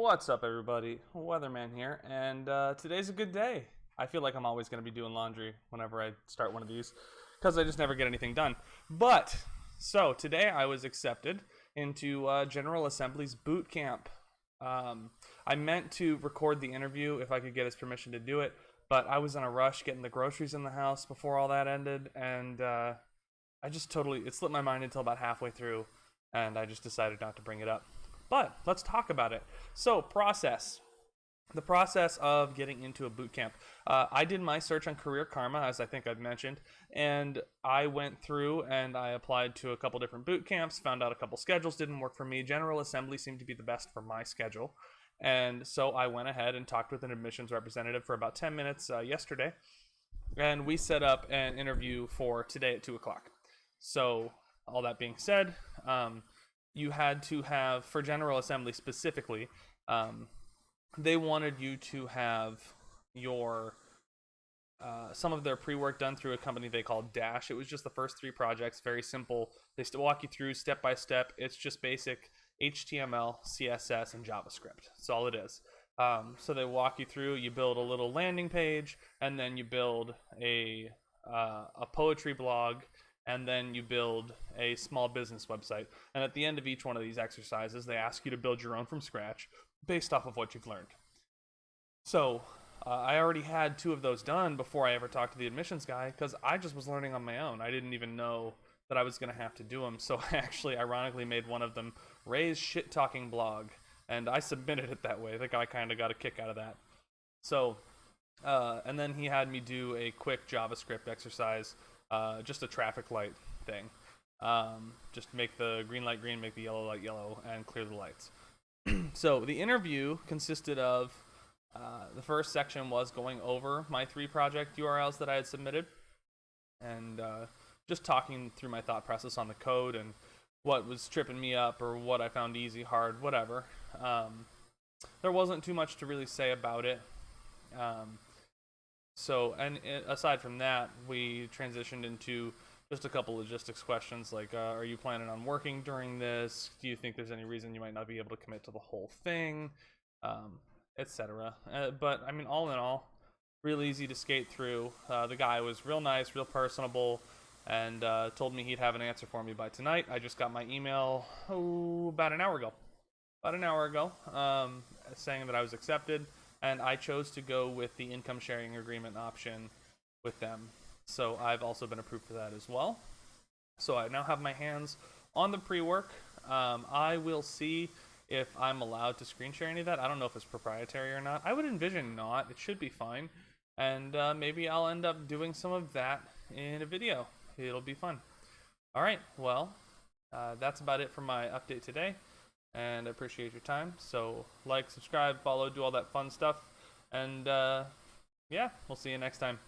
What's up, everybody? Weatherman here, and today's a good day. I feel like I'm always going to be doing laundry whenever I start one of these because I just never get anything done. So today I was accepted into General Assembly's boot camp. I meant to record the interview if I could get his permission to do it, but I was in a rush getting the groceries in the house before all that ended, and it slipped my mind until about halfway through, and I just decided not to bring it up. But let's talk about it. So, the process of getting into a boot camp. I did my search on Career Karma, as I think I've mentioned, and I went through and I applied to a couple different boot camps, found out a couple schedules didn't work for me. General Assembly seemed to be the best for my schedule, and so I went ahead and talked with an admissions representative for about 10 minutes yesterday, and we set up an interview for today at 2 o'clock. So, all that being said, you had to have, for General Assembly specifically, they wanted you to have your some of their pre-work done through a company they call Dash. It was just the first 3 projects, very simple. They still walk you through step by step. It's just basic HTML, CSS, and JavaScript. That's all it is. So they walk you through. You build a little landing page, and then you build a poetry blog, and then you build a small business website. And at the end of each one of these exercises, they ask you to build your own from scratch based off of what you've learned. So I already had 2 of those done before I ever talked to the admissions guy, because I just was learning on my own. I didn't even know that I was going to have to do them. So I actually ironically made one of them Ray's shit talking blog, and I submitted it that way. The guy kind of got a kick out of that. So and then he had me do a quick JavaScript exercise, just a traffic light thing. Just make the green light green, make the yellow light yellow, and clear the lights. So the interview consisted of, the first section was going over my 3 project URLs that I had submitted, and just talking through my thought process on the code and what was tripping me up or what I found easy, hard, whatever. There wasn't too much to really say about it. Aside from that, we transitioned into just a couple logistics questions like, are you planning on working during this? Do you think there's any reason you might not be able to commit to the whole thing? Etc. But, I mean, all in all, real easy to skate through. The guy was real nice, real personable, and told me he'd have an answer for me by tonight. I just got my email about an hour ago, saying that I was accepted, and I chose to go with the income sharing agreement option with them. So I've also been approved for that as well. So I now have my hands on the pre-work. I will see if I'm allowed to screen share any of that. I don't know if it's proprietary or not. I would envision not. It should be fine. And maybe I'll end up doing some of that in a video. It'll be fun. All right, well, that's about it for my update today. And I appreciate your time. So like, subscribe, follow, do all that fun stuff. And yeah, we'll see you next time.